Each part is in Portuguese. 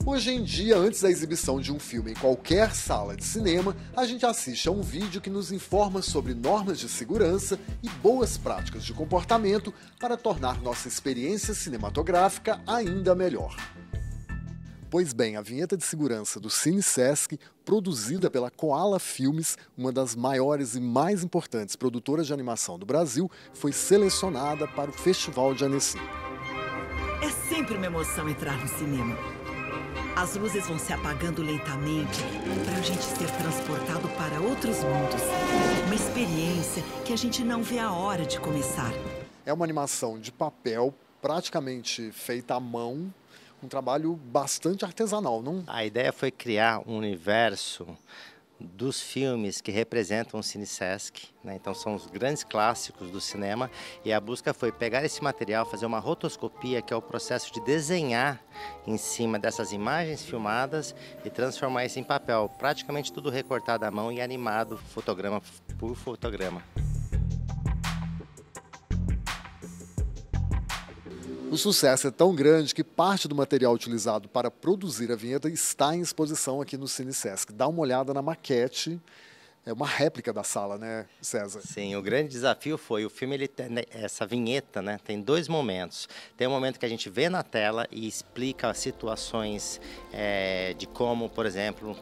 Hoje em dia, antes da exibição de um filme em qualquer sala de cinema, a gente assiste a um vídeo que nos informa sobre normas de segurança e boas práticas de comportamento para tornar nossa experiência cinematográfica ainda melhor. Pois bem, a vinheta de segurança do Cine Sesc, produzida pela Koala Filmes, uma das maiores e mais importantes produtoras de animação do Brasil, foi selecionada para o Festival de Annecy. É sempre uma emoção entrar no cinema. As luzes vão se apagando lentamente para a gente ser transportado para outros mundos. Uma experiência que a gente não vê a hora de começar. É uma animação de papel, praticamente feita à mão, um trabalho bastante artesanal, não? A ideia foi criar um universo dos filmes que representam o Cine Sesc, né? Então são os grandes clássicos do cinema, e a busca foi pegar esse material, fazer uma rotoscopia, que é o processo de desenhar em cima dessas imagens filmadas e transformar isso em papel, praticamente tudo recortado à mão e animado fotograma por fotograma. O sucesso é tão grande que parte do material utilizado para produzir a vinheta está em exposição aqui no Cine Sesc. Dá uma olhada na maquete, é uma réplica da sala, né, César? Sim, o grande desafio foi, o filme, essa vinheta, né, tem dois momentos. Tem um momento que a gente vê na tela e explica as situações de como, por exemplo,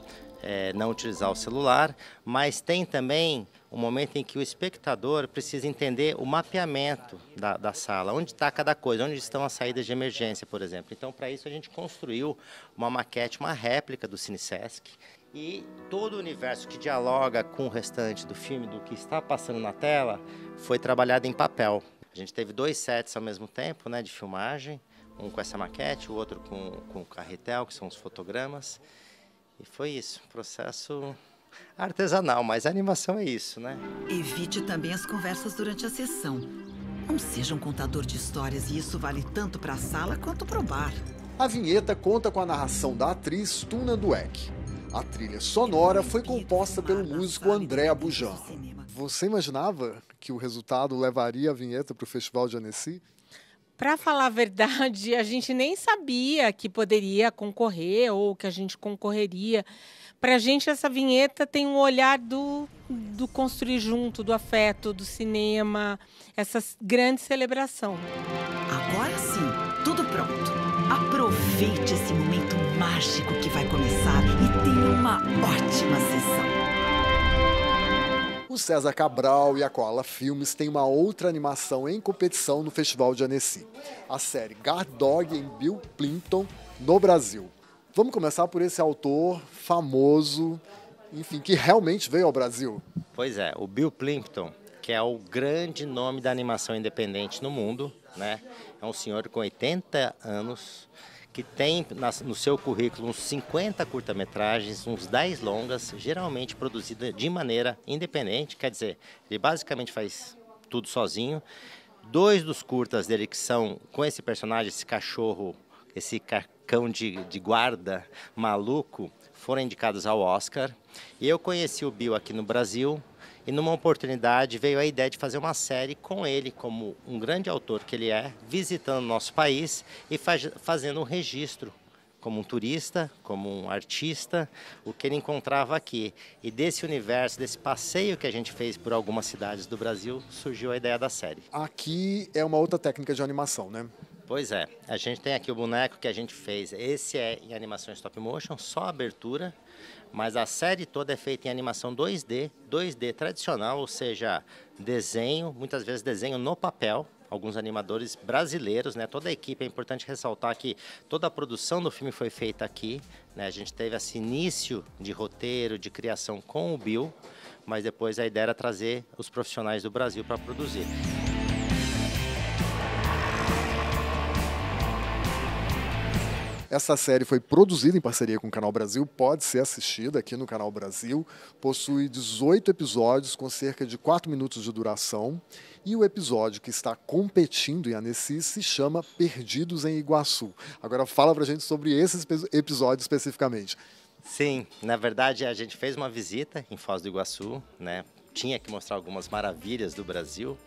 não utilizar o celular, mas tem também um momento em que o espectador precisa entender o mapeamento da sala, onde está cada coisa, onde estão as saídas de emergência, por exemplo. Então, para isso, a gente construiu uma maquete, uma réplica do Cine Sesc, e todo o universo que dialoga com o restante do filme, do que está passando na tela, foi trabalhado em papel. A gente teve 2 sets ao mesmo tempo, né, de filmagem, um com essa maquete, o outro com o carretel, que são os fotogramas. E foi isso, processo artesanal, mas a animação é isso, né? Evite também as conversas durante a sessão. Não seja um contador de histórias, e isso vale tanto para a sala quanto para o bar. A vinheta conta com a narração da atriz Tuna Dueck. A trilha sonora foi composta pelo músico André Abujan. Você imaginava que o resultado levaria a vinheta para o Festival de Annecy? Para falar a verdade, a gente nem sabia que poderia concorrer ou que a gente concorreria. Para a gente, essa vinheta tem um olhar do construir junto, do afeto, do cinema, essa grande celebração. Agora sim, tudo pronto. Aproveite esse momento mágico que vai começar e tenha uma ótima sessão. O César Cabral e a Koala Filmes têm uma outra animação em competição no Festival de Annecy. A série Guard Dog em Bill Plympton, no Brasil. Vamos começar por esse autor famoso, enfim, que realmente veio ao Brasil. Pois é, o Bill Plympton, que é o grande nome da animação independente no mundo, né? É um senhor com 80 anos, que tem no seu currículo uns 50 curta-metragens, uns 10 longas, geralmente produzidas de maneira independente, quer dizer, ele basicamente faz tudo sozinho. 2 dos curtas dele que são com esse personagem, esse cachorro, esse cão de guarda maluco, foram indicados ao Oscar. E eu conheci o Bill aqui no Brasil, e numa oportunidade veio a ideia de fazer uma série com ele, como um grande autor que ele é, visitando o nosso país e fazendo um registro, como um turista, como um artista, o que ele encontrava aqui. E desse universo, desse passeio que a gente fez por algumas cidades do Brasil, surgiu a ideia da série. Aqui é uma outra técnica de animação, né? Pois é, a gente tem aqui o boneco que a gente fez, esse é em animação stop motion, só a abertura, mas a série toda é feita em animação 2D, 2D tradicional, ou seja, desenho, muitas vezes desenho no papel, alguns animadores brasileiros, né? Toda a equipe, é importante ressaltar que toda a produção do filme foi feita aqui, né? A gente teve esse início de roteiro, de criação com o Bill, mas depois a ideia era trazer os profissionais do Brasil para produzir. Essa série foi produzida em parceria com o Canal Brasil, pode ser assistida aqui no Canal Brasil, possui 18 episódios com cerca de 4 minutos de duração, e o episódio que está competindo em Annecy se chama Perdidos em Iguaçu. Agora fala pra gente sobre esse episódio especificamente. Sim, na verdade a gente fez uma visita em Foz do Iguaçu, né? Tinha que mostrar algumas maravilhas do Brasil,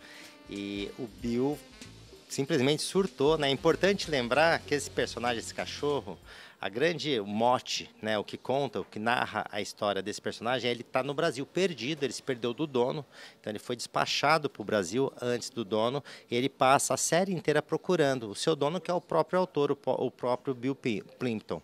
e o Bill simplesmente surtou, né? É importante lembrar que esse personagem, esse cachorro, A grande mote, né, o que conta, o que narra a história desse personagem, ele está no Brasil perdido, ele se perdeu do dono, então ele foi despachado para o Brasil antes do dono, e ele passa a série inteira procurando o seu dono, que é o próprio autor, o próprio Bill Plympton.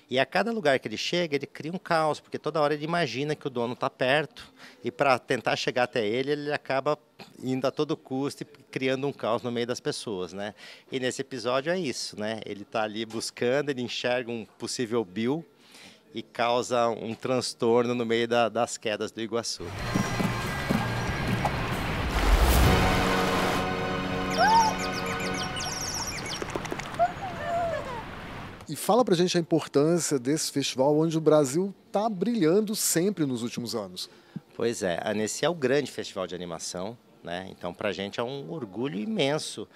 E a cada lugar que ele chega, ele cria um caos, porque toda hora ele imagina que o dono está perto, e para tentar chegar até ele, ele acaba indo a todo custo e criando um caos no meio das pessoas, né? E nesse episódio é isso, né? Ele está ali buscando, ele enxerga um possível Bill e causa um transtorno no meio das quedas do Iguaçu. E fala pra gente a importância desse festival onde o Brasil está brilhando sempre nos últimos anos. Pois é, a Annecy é o grande festival de animação, né? Então pra gente é um orgulho imenso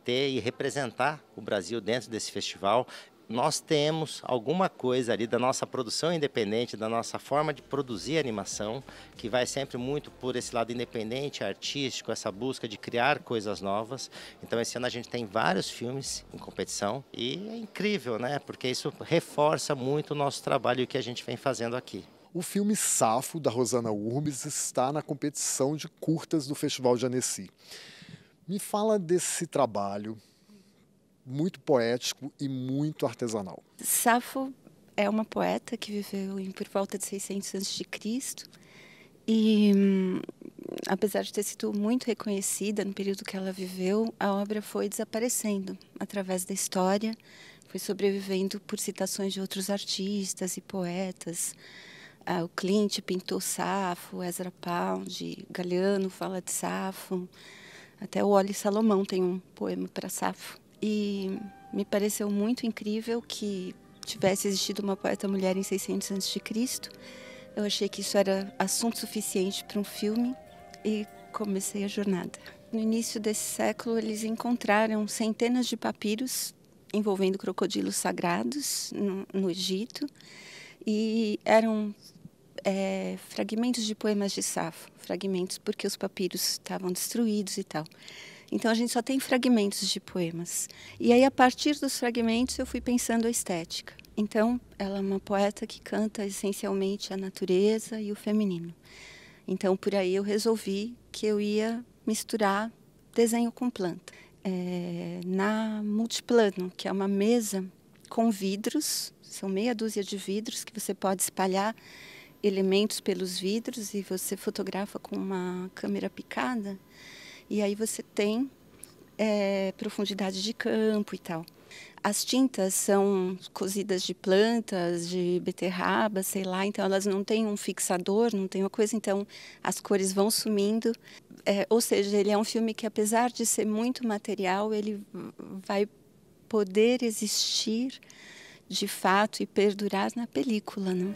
ter e representar o Brasil dentro desse festival. Nós temos alguma coisa ali da nossa produção independente, da nossa forma de produzir animação, que vai sempre muito por esse lado independente, artístico, essa busca de criar coisas novas. Então esse ano a gente tem vários filmes em competição e é incrível, né? Porque isso reforça muito o nosso trabalho e o que a gente vem fazendo aqui. O filme Safo, da Rosana Urbis, está na competição de curtas do Festival de Annecy. Me fala desse trabalho muito poético e muito artesanal. Safo é uma poeta que viveu por volta de 600 a.C. e, apesar de ter sido muito reconhecida no período que ela viveu, a obra foi desaparecendo através da história, foi sobrevivendo por citações de outros artistas e poetas. O Clint pintou Safo, Ezra Pound, Galiano fala de Safo, até o Ollie Salomão tem um poema para Safo. E me pareceu muito incrível que tivesse existido uma poeta mulher em 600 a.C. Eu achei que isso era assunto suficiente para um filme e comecei a jornada. No início desse século, eles encontraram centenas de papiros envolvendo crocodilos sagrados no Egito e eram fragmentos de poemas de Safo, fragmentos porque os papiros estavam destruídos e tal. Então, a gente só tem fragmentos de poemas. E aí, a partir dos fragmentos, eu fui pensando a estética. Então, ela é uma poeta que canta essencialmente a natureza e o feminino. Então, por aí eu resolvi que eu ia misturar desenho com planta. Na Multiplano, que é uma mesa com vidros, são meia dúzia de vidros que você pode espalhar elementos pelos vidros e você fotografa com uma câmera picada. E aí você tem profundidade de campo e tal. As tintas são cozidas de plantas, de beterraba, sei lá. Então, elas não têm um fixador, não tem uma coisa. Então, as cores vão sumindo. Ou seja, ele é um filme que, apesar de ser muito material, ele vai poder existir, de fato, e perdurar na película, né?